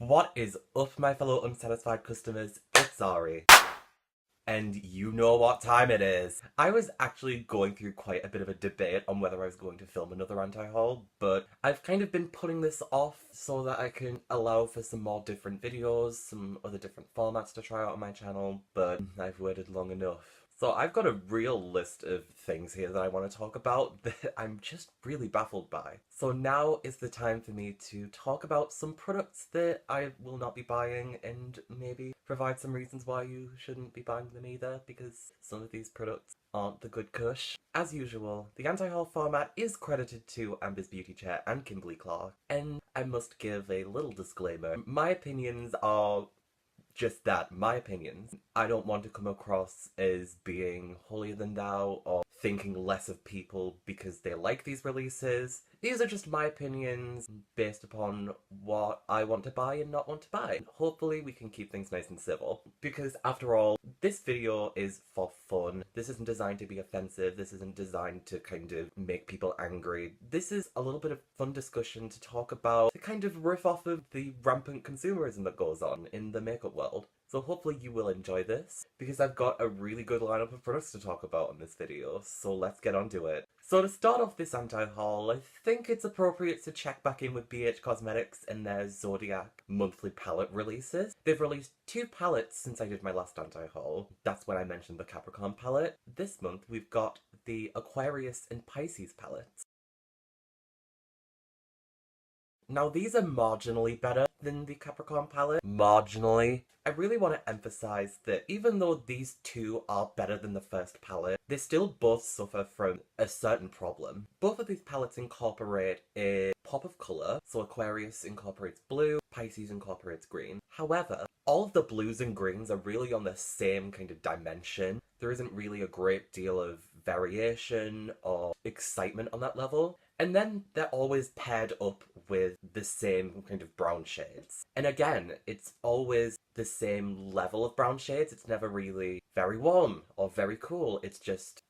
What is up, my fellow unsatisfied customers? It's Ari. And you know what time it is. I was actually going through quite a bit of a debate on whether I was going to film another anti-haul, but I've kind of been putting this off so that I can allow for some more different videos, some other different formats to try out on my channel, but I've waited long enough. So I've got a real list of things here that I want to talk about that I'm just really baffled by. So now is the time for me to talk about some products that I will not be buying and maybe provide some reasons why you shouldn't be buying them either, because some of these products aren't the good kush. As usual, the anti-haul format is credited to Amber's Beauty Chair and Kimberly Clark, and I must give a little disclaimer. My opinions are just that, my opinions. I don't want to come across as being holier than thou or thinking less of people because they like these releases. These are just my opinions based upon what I want to buy and not want to buy. Hopefully we can keep things nice and civil, because after all, this video is for fun. This isn't designed to be offensive. This isn't designed to kind of make people angry. This is a little bit of fun discussion to talk about, to kind of riff off of the rampant consumerism that goes on in the makeup world. So hopefully you will enjoy this, because I've got a really good lineup of products to talk about in this video, so let's get on to it. So to start off this anti-haul, I think it's appropriate to check back in with BH Cosmetics and their Zodiac monthly palette releases. They've released 2 palettes since I did my last anti-haul. That's when I mentioned the Capricorn palette. This month we've got the Aquarius and Pisces palettes. Now these are marginally better than the Capricorn palette. Marginally. I really want to emphasize that even though these two are better than the first palette, they still both suffer from a certain problem. Both of these palettes incorporate a pop of colour, so Aquarius incorporates blue, Pisces incorporates green. However, all of the blues and greens are really on the same kind of dimension. There isn't really a great deal of variation or excitement on that level. And then they're always paired up with the same kind of brown shades. And again, it's always the same level of brown shades. It's never really very warm or very cool. It's just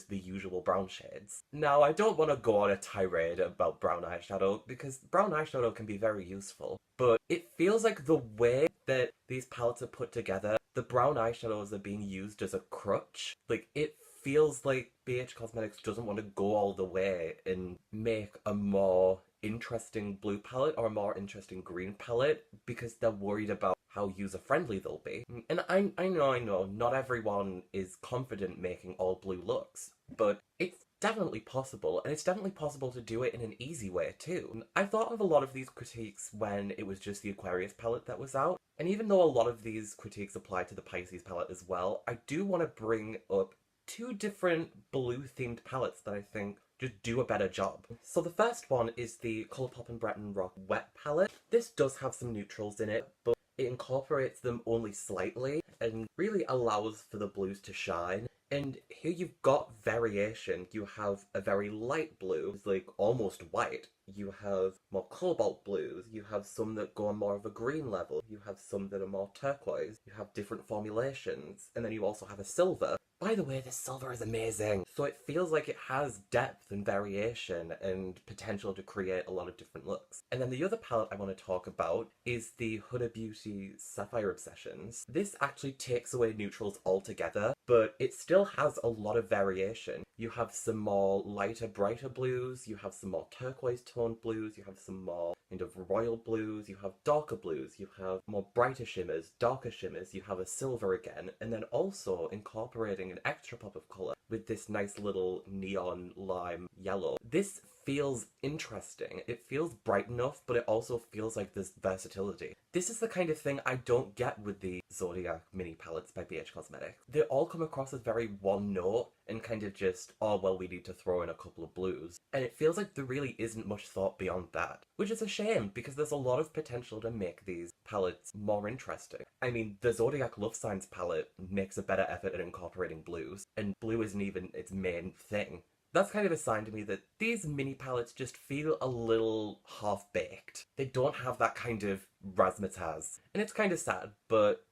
the usual brown shades. Now, I don't want to go on a tirade about brown eyeshadow, because brown eyeshadow can be very useful, but it feels like the way that these palettes are put together, the brown eyeshadows are being used as a crutch. Like, it feels like BH Cosmetics doesn't want to go all the way and make a more interesting blue palette or a more interesting green palette because they're worried about how user-friendly they'll be. And I know, not everyone is confident making all blue looks, but it's definitely possible, and it's definitely possible to do it in an easy way too. I thought of a lot of these critiques when it was just the Aquarius palette that was out, and even though a lot of these critiques apply to the Pisces palette as well, I do want to bring up 2 different blue-themed palettes that I think just do a better job. So the first one is the Colourpop and Breton Rock Wet palette. This does have some neutrals in it, but it incorporates them only slightly and really allows for the blues to shine. And here you've got variation. You have a very light blue, it's like almost white. You have more cobalt blues. You have some that go on more of a green level. You have some that are more turquoise. You have different formulations. And then you also have a silver. By the way, this silver is amazing. So it feels like it has depth and variation and potential to create a lot of different looks. And then the other palette I want to talk about is the Huda Beauty Sapphire Obsessions. This actually takes away neutrals altogether, but it still has a lot of variation. You have some more lighter, brighter blues, you have some more turquoise toned blues, you have some more kind of royal blues, you have darker blues, you have more brighter shimmers, darker shimmers, you have a silver again, and then also incorporating an extra pop of colour with this nice little neon lime yellow. This feels interesting. It feels bright enough, but it also feels like there's versatility. This is the kind of thing I don't get with the Zodiac mini palettes by BH Cosmetics. They all come across as very one note and kind of just, oh well, we need to throw in a couple of blues. And it feels like there really isn't much thought beyond that, which is a shame because there's a lot of potential to make these palettes more interesting. I mean, the Zodiac Love Signs palette makes a better effort at incorporating blues, and blue isn't even its main thing. That's kind of a sign to me that these mini palettes just feel a little half-baked. They don't have that kind of razzmatazz. And it's kind of sad, but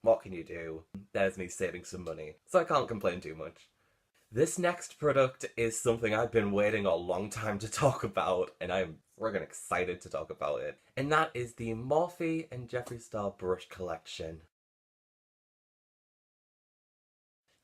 what can you do? There's me saving some money, so I can't complain too much. This next product is something I've been waiting a long time to talk about, and I'm We're getting excited to talk about it. And that is the Morphe and Jeffree Star brush collection.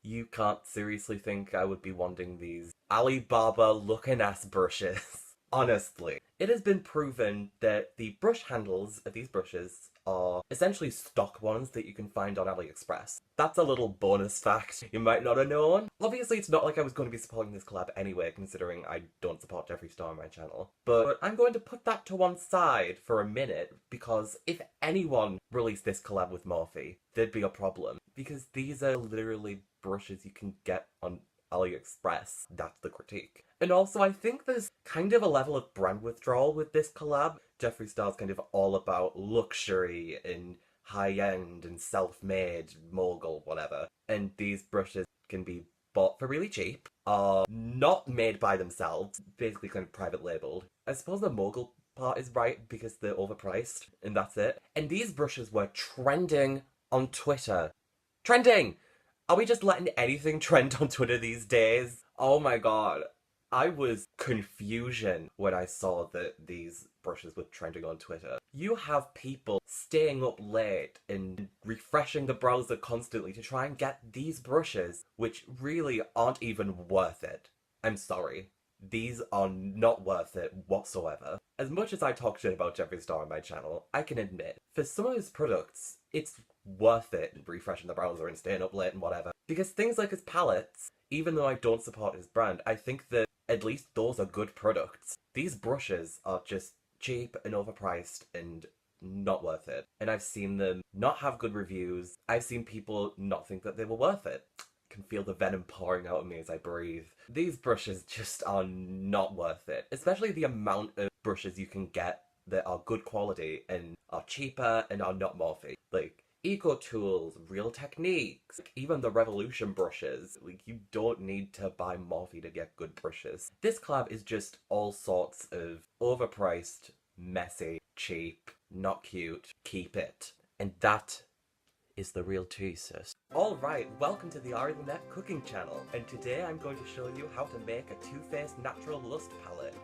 You can't seriously think I would be wanting these Alibaba looking ass brushes. Honestly, it has been proven that the brush handles of these brushes are essentially stock ones that you can find on AliExpress. That's a little bonus fact you might not have known. Obviously, it's not like I was going to be supporting this collab anyway, considering I don't support Jeffree Star on my channel. But I'm going to put that to one side for a minute, because if anyone released this collab with Morphe, there'd be a problem. Because these are literally brushes you can get on AliExpress. That's the critique. And also, I think there's kind of a level of brand withdrawal with this collab. Jeffree Star's kind of all about luxury and high-end and self-made, mogul, whatever. And these brushes can be bought for really cheap, are not made by themselves, basically kind of private labeled. I suppose the mogul part is right because they're overpriced, and that's it. And these brushes were trending on Twitter. Trending! Are we just letting anything trend on Twitter these days? Oh my god. I was confusion when I saw that these brushes were trending on Twitter. You have people staying up late and refreshing the browser constantly to try and get these brushes, which really aren't even worth it. I'm sorry. These are not worth it whatsoever. As much as I talk shit about Jeffree Star on my channel, I can admit, for some of his products, it's worth it refreshing the browser and staying up late and whatever. Because things like his palettes, even though I don't support his brand, I think that at least those are good products. These brushes are just cheap and overpriced and not worth it. And I've seen them not have good reviews. I've seen people not think that they were worth it. I can feel the venom pouring out of me as I breathe. These brushes just are not worth it. Especially the amount of brushes you can get that are good quality and are cheaper and are not Morphe. Like, Eco Tools, Real Techniques, even the Revolution brushes. Like, you don't need to buy Morphe to get good brushes. This collab is just all sorts of overpriced, messy, cheap, not cute, keep it. And that is the real tea, sis. Alright, welcome to the Ari Lynette cooking channel, and today I'm going to show you how to make a Too Faced Natural Lust palette.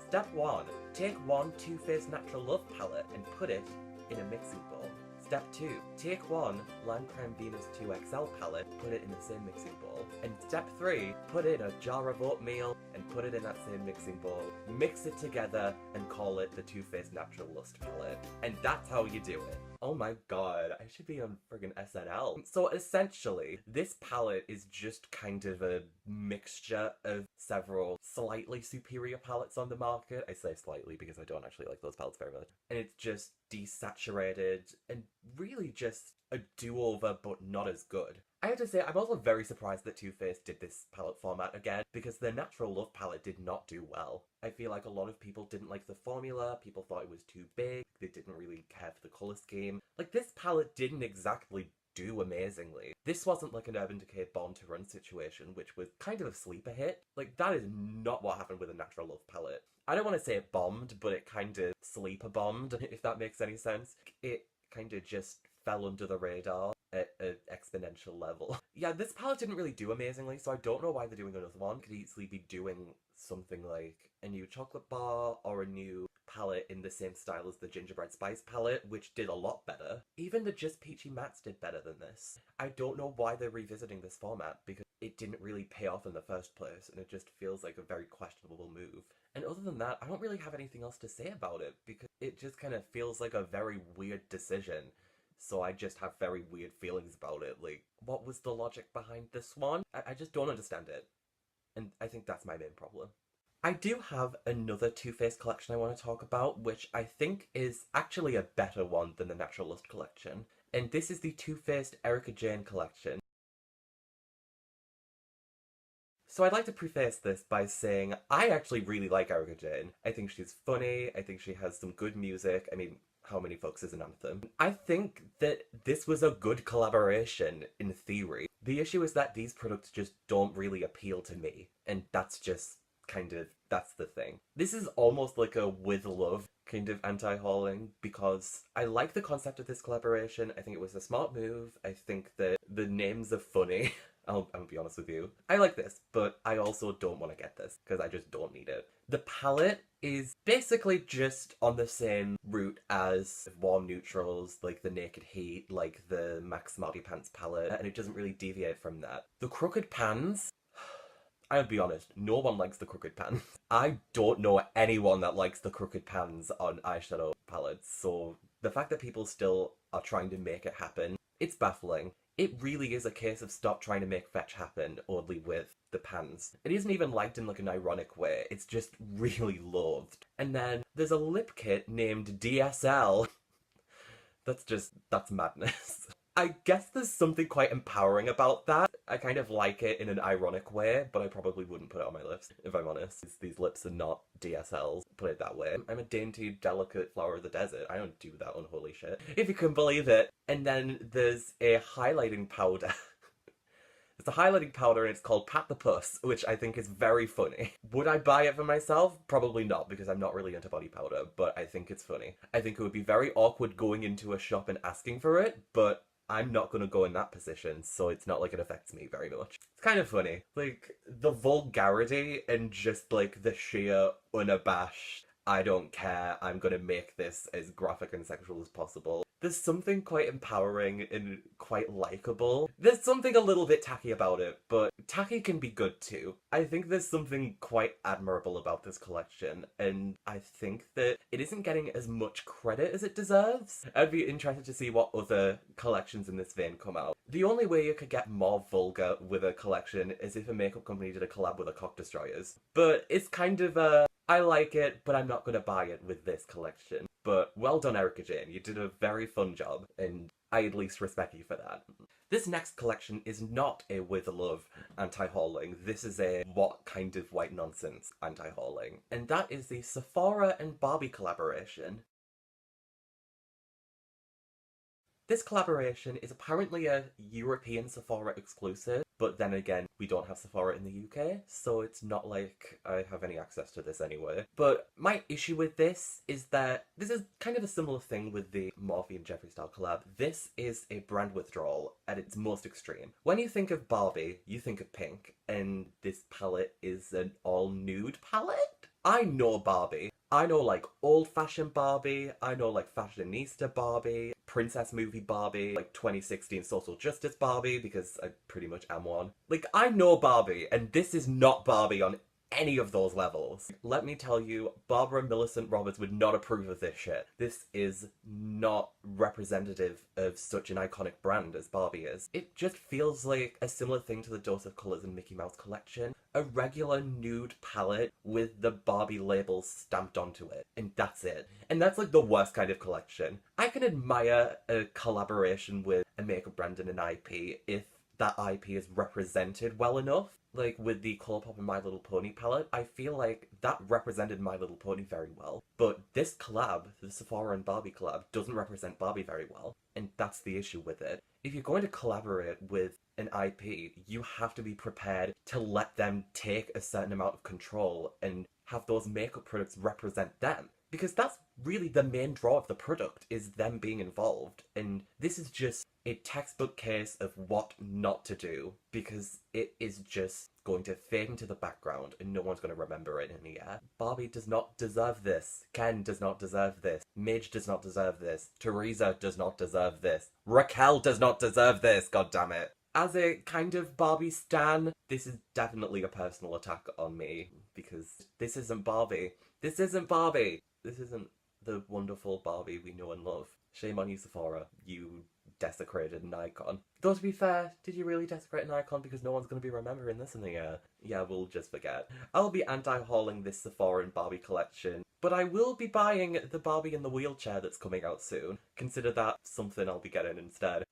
Step 1. Take one Too Faced Natural Love palette and put it in a mixing bowl. Step 2. Take one Land Creme Venus 2XL palette, put it in the same mixing bowl. And step 3. Put in a jar of oatmeal and put it in that same mixing bowl. Mix it together and call it the Too Faced Natural Lust palette. And that's how you do it. Oh my god, I should be on friggin' SNL. So essentially, this palette is just kind of a mixture of several slightly superior palettes on the market. I say slightly because I don't actually like those palettes very much. And it's just desaturated and really just a do-over but not as good. I have to say, I'm also very surprised that Too Faced did this palette format again, because their Natural Love palette did not do well. I feel like a lot of people didn't like the formula, people thought it was too big, they didn't really care for the colour scheme. Like, this palette didn't exactly do amazingly. This wasn't like an Urban Decay Born to Run situation, which was kind of a sleeper hit. Like, that is not what happened with a Natural Love palette. I don't want to say it bombed, but it kind of sleeper bombed, if that makes any sense. It kind of just fell under the radar at an exponential level. Yeah, this palette didn't really do amazingly, so I don't know why they're doing another one. Could easily be doing something like a new chocolate bar or a new palette in the same style as the Gingerbread Spice palette, which did a lot better. Even the Just Peachy Mattes did better than this. I don't know why they're revisiting this format, because it didn't really pay off in the first place, and it just feels like a very questionable move. And other than that, I don't really have anything else to say about it, because it just kind of feels like a very weird decision. So I just have very weird feelings about it. Like, what was the logic behind this one? I just don't understand it. And I think that's my main problem. I do have another Too Faced collection I want to talk about, which I think is actually a better one than the Natural Lust collection. And this is the Too Faced Erika Jayne collection. So I'd like to preface this by saying I actually really like Erika Jayne. I think she's funny, I think she has some good music. I mean, how many folks is an anthem? I think that this was a good collaboration in theory. The issue is that these products just don't really appeal to me, and that's just kind of, that's the thing. This is almost like a with love kind of anti-hauling, because I like the concept of this collaboration. I think it was a smart move. I think that the names are funny. I'll be honest with you. I like this, but I also don't want to get this because I just don't need it. The palette is basically just on the same route as warm neutrals, like the Naked Heat, like the Max Smarty Pants palette, and it doesn't really deviate from that. The Crooked Pans, I'll be honest, no one likes the crooked pans. I don't know anyone that likes the crooked pans on eyeshadow palettes, so the fact that people still are trying to make it happen, it's baffling. It really is a case of stop trying to make fetch happen only with the pans. It isn't even liked in like an ironic way, it's just really loathed. And then there's a lip kit named DSL. That's madness. I guess there's something quite empowering about that. I kind of like it in an ironic way, but I probably wouldn't put it on my lips, if I'm honest. These lips are not DSLs, put it that way. I'm a dainty, delicate flower of the desert. I don't do that unholy shit, if you can believe it. And then there's a highlighting powder. It's a highlighting powder and it's called Pat the Puss, which I think is very funny. Would I buy it for myself? Probably not, because I'm not really into body powder, but I think it's funny. I think it would be very awkward going into a shop and asking for it, but I'm not gonna go in that position, so it's not like it affects me very much. It's kind of funny. Like, the vulgarity and just like the sheer unabashed, I don't care, I'm gonna make this as graphic and sexual as possible. There's something quite empowering and quite likeable. There's something a little bit tacky about it, but tacky can be good too. I think there's something quite admirable about this collection, and I think that it isn't getting as much credit as it deserves. I'd be interested to see what other collections in this vein come out. The only way you could get more vulgar with a collection is if a makeup company did a collab with a Cock Destroyers. But it's kind of I like it, but I'm not gonna buy it with this collection. But well done, Erika Jayne. You did a very fun job, and I at least respect you for that. This next collection is not a with love anti-hauling. This is a what kind of white nonsense anti-hauling. And that is the Sephora and Barbie collaboration. This collaboration is apparently a European Sephora exclusive, but then again, we don't have Sephora in the UK, so it's not like I have any access to this anyway. But my issue with this is that this is kind of a similar thing with the Morphe and Jeffree style collab. This is a brand withdrawal at its most extreme. When you think of Barbie, you think of pink, and this palette is an all-nude palette? I know Barbie. I know like old-fashioned Barbie, I know like fashionista Barbie, princess movie Barbie, like 2016 social justice Barbie, because I pretty much am one. Like, I know Barbie, and this is not Barbie on any of those levels. Let me tell you, Barbara Millicent Roberts would not approve of this shit. This is not representative of such an iconic brand as Barbie is. It just feels like a similar thing to the Dose of Colours and Mickey Mouse collection. A regular nude palette with the Barbie label stamped onto it, and that's it. And that's like the worst kind of collection. I can admire a collaboration with a makeup brand and an IP if that IP is represented well enough. Like with the Colourpop and My Little Pony palette, I feel like that represented My Little Pony very well. But this collab, the Sephora and Barbie collab, doesn't represent Barbie very well. And that's the issue with it. If you're going to collaborate with an IP, you have to be prepared to let them take a certain amount of control and have those makeup products represent them. Because that's really the main draw of the product, is them being involved. And this is just a textbook case of what not to do, because it is just going to fade into the background and no one's going to remember it in a year. Barbie does not deserve this. Ken does not deserve this. Midge does not deserve this. Teresa does not deserve this. Raquel does not deserve this, god damn it. As a kind of Barbie stan, this is definitely a personal attack on me, because this isn't Barbie. This isn't Barbie. This isn't the wonderful Barbie we know and love. Shame on you, Sephora. You desecrated an icon. Though to be fair, did you really desecrate an icon? Because no one's going to be remembering this in the year. Yeah, we'll just forget. I'll be anti-hauling this Sephora and Barbie collection, but I will be buying the Barbie in the wheelchair that's coming out soon. Consider that something I'll be getting instead.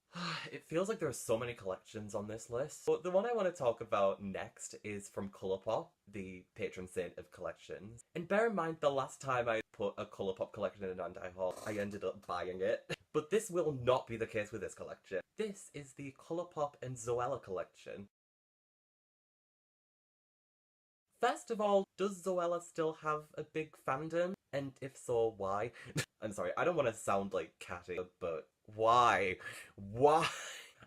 It feels like there are so many collections on this list. But the one I want to talk about next is from Colourpop, the patron saint of collections. And bear in mind, the last time I put a Colourpop collection in an anti-haul, I ended up buying it. But this will not be the case with this collection. This is the Colourpop and Zoella collection. First of all, does Zoella still have a big fandom? And if so, why? I'm sorry, I don't want to sound like catty, but why? Why?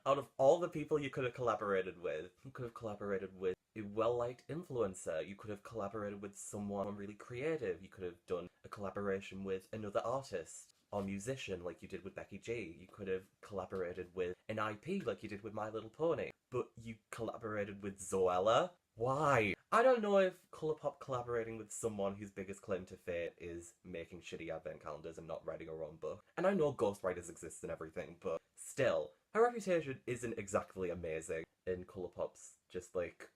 Out of all the people you could have collaborated with, you could have collaborated with a well-liked influencer. You could have collaborated with someone really creative. You could have done a collaboration with another artist or musician like you did with Becky G. You could have collaborated with an IP like you did with My Little Pony. But you collaborated with Zoella? Why? I don't know if Colourpop collaborating with someone whose biggest claim to fame is making shitty advent calendars and not writing her own book. And I know ghostwriters exist and everything, but still, her reputation isn't exactly amazing. And Colourpop's just like,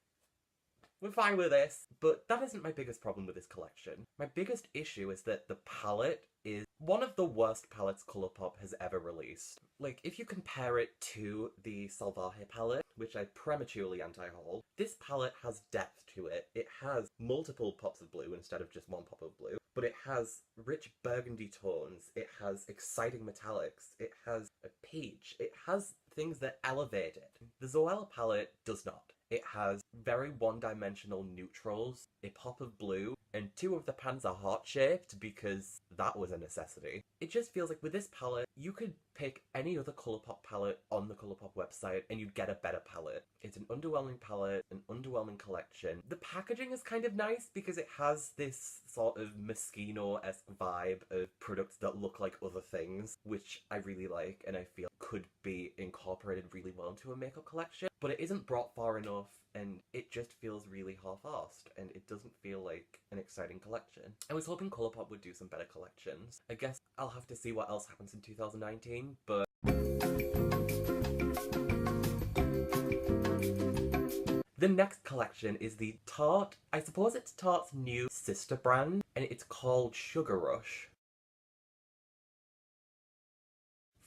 we're fine with this. But that isn't my biggest problem with this collection. My biggest issue is that the palette is one of the worst palettes Colourpop has ever released. Like, if you compare it to the Salvaje palette, which I prematurely anti-haul, this palette has depth to it. It has multiple pops of blue instead of just one pop of blue, but it has rich burgundy tones, it has exciting metallics, it has a peach, it has things that elevate it. The Zoella palette does not. It has very one-dimensional neutrals, a pop of blue, and two of the pans are heart-shaped because that was a necessity. It just feels like with this palette, you could pick any other Colourpop palette on the Colourpop website and you'd get a better palette. It's an underwhelming palette, an underwhelming collection. The packaging is kind of nice because it has this sort of Moschino-esque vibe of products that look like other things, which I really like and I feel could be incorporated really well into a makeup collection, but it isn't brought far enough and it just feels really half-arsed and it doesn't feel like an exciting collection. I was hoping Colourpop would do some better collections. I guess I'll have to see what else happens in 2019, but the next collection is the Tarte, I suppose it's Tarte's new sister brand, and it's called Sugar Rush.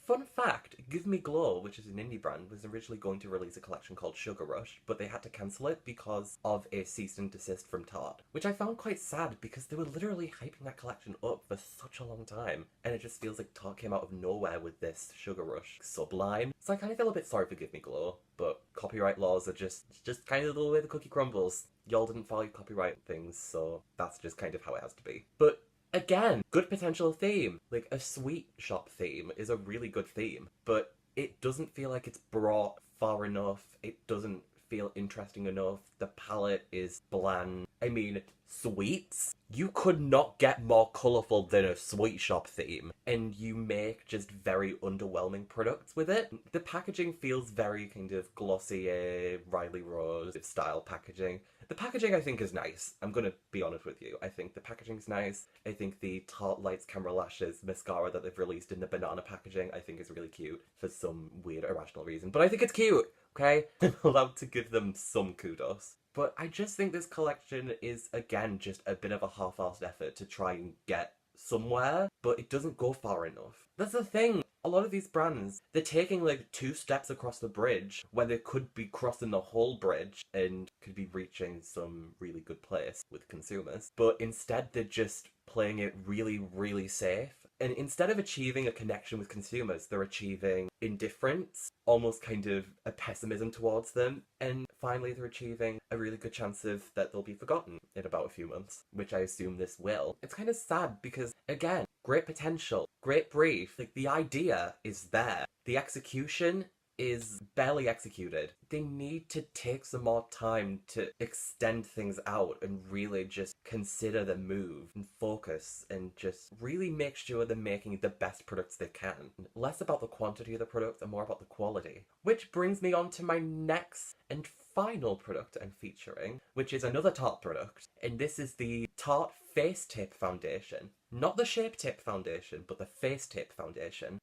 Fun fact, Give Me Glow, which is an indie brand, was originally going to release a collection called Sugar Rush, but they had to cancel it because of a cease and desist from Tarte, which I found quite sad because they were literally hyping that collection up for such a long time, and it just feels like Tarte came out of nowhere with this Sugar Rush subline. So I kind of feel a bit sorry for Give Me Glow, but copyright laws are just kind of the way the cookie crumbles. Y'all didn't follow your copyright things, so that's just kind of how it has to be. But again, good potential theme. Like, a sweet shop theme is a really good theme, but it doesn't feel like it's brought far enough. It doesn't feel interesting enough. The palette is bland. I mean, sweets? You could not get more colourful than a sweet shop theme, and you make just very underwhelming products with it. The packaging feels very kind of Glossier, Riley Rose style packaging. The packaging I think is nice. I'm gonna be honest with you. I think the packaging's nice. I think the Tarte Lights Camera Lashes mascara that they've released in the banana packaging I think is really cute for some weird irrational reason. But I think it's cute, okay? I'm allowed to give them some kudos. But I just think this collection is, again, just a bit of a half-assed effort to try and get somewhere, but it doesn't go far enough. That's the thing. A lot of these brands, they're taking like 2 steps across the bridge when they could be crossing the whole bridge and could be reaching some really good place with consumers. But instead they're just playing it really, really safe. And instead of achieving a connection with consumers, they're achieving indifference, almost kind of a pessimism towards them. And finally they're achieving a really good chance of that they'll be forgotten in about a few months, which I assume this will. It's kind of sad because, again, great potential, great brief, like the idea is there. The execution is barely executed. They need to take some more time to extend things out and really just consider the move and focus and just really make sure they're making the best products they can. Less about the quantity of the product and more about the quality. Which brings me on to my next and final product I'm featuring, which is another Tarte product. And this is the Tarte Face Tape Foundation. Not the Shape Tape Foundation, but the Face Tape Foundation.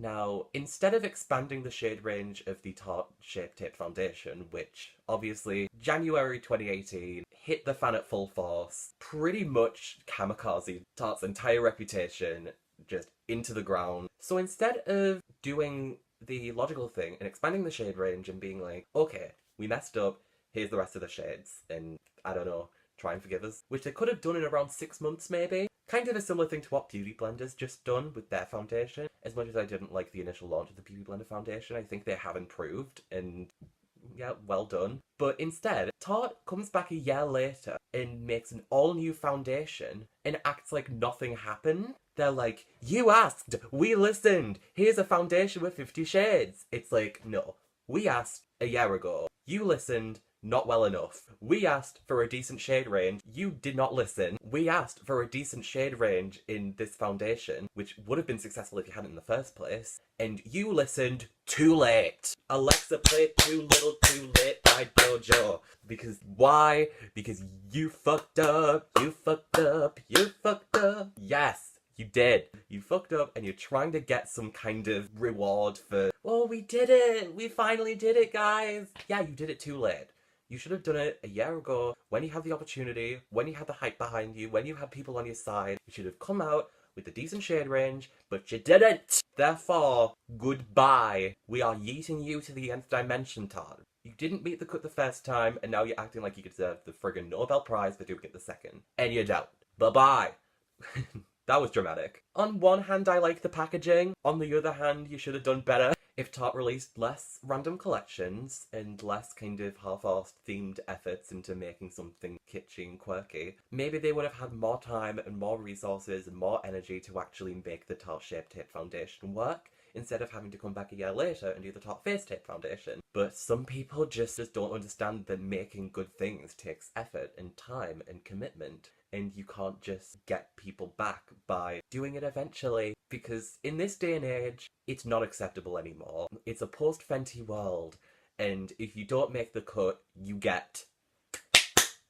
Now, instead of expanding the shade range of the Tarte Shape Tape Foundation, which obviously January 2018 hit the fan at full force, pretty much kamikaze Tarte's entire reputation just into the ground. So instead of doing the logical thing and expanding the shade range and being like, okay, we messed up, here's the rest of the shades, and I don't know, try and forgive us, which they could have done in around 6 months maybe. Kind of a similar thing to what Beauty Blender's just done with their foundation. As much as I didn't like the initial launch of the Beauty Blender foundation, I think they have improved, and Yeah, well done. But instead, Tarte comes back a year later and makes an all-new foundation and acts like nothing happened. They're like, you asked, we listened, here's a foundation with 50 shades. It's like, no, we asked a year ago, you listened, not well enough. We asked for a decent shade range, you did not listen. We asked for a decent shade range in this foundation, which would have been successful if you hadn't in the first place, and you listened too late. Alexa played Too Little Too Late by JoJo. Because why? Because you fucked up, you fucked up, you fucked up. Yes. You did. You fucked up and you're trying to get some kind of reward for, oh, we did it. We finally did it, guys. Yeah, you did it too late. You should have done it a year ago when you had the opportunity, when you had the hype behind you, when you had people on your side. You should have come out with a decent shade range, but you didn't. Therefore, goodbye. We are yeeting you to the nth dimension, Tarte. You didn't meet the cut the first time, and now you're acting like you deserve the friggin' Nobel Prize for doing it the second. And you don't. Bye-bye. That was dramatic. On one hand, I like the packaging. On the other hand, you should have done better if Tarte released less random collections and less kind of half-arsed themed efforts into making something kitschy and quirky. Maybe they would have had more time and more resources and more energy to actually make the Tarte Shape Tape Foundation work, instead of having to come back a year later and do the Tarte Face Tape Foundation. But some people just don't understand that making good things takes effort and time and commitment. And you can't just get people back by doing it eventually. Because in this day and age, it's not acceptable anymore. It's a post-Fenty world. And if you don't make the cut, you get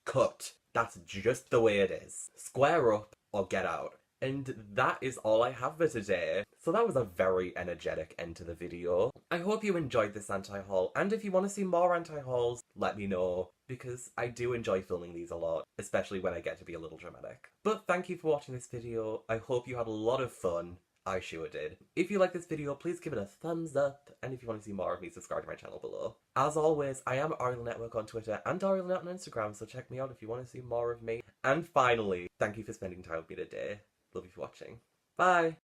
cut. That's just the way it is. Square up or get out. And that is all I have for today. So that was a very energetic end to the video. I hope you enjoyed this anti-haul, and if you want to see more anti-hauls, let me know, because I do enjoy filming these a lot, especially when I get to be a little dramatic. But thank you for watching this video. I hope you had a lot of fun. I sure did. If you like this video, please give it a thumbs up, and if you want to see more of me, subscribe to my channel below. As always, I am Ariel Network on Twitter and Ariel Net on Instagram, so check me out if you want to see more of me. And finally, thank you for spending time with me today. Love you for watching. Bye!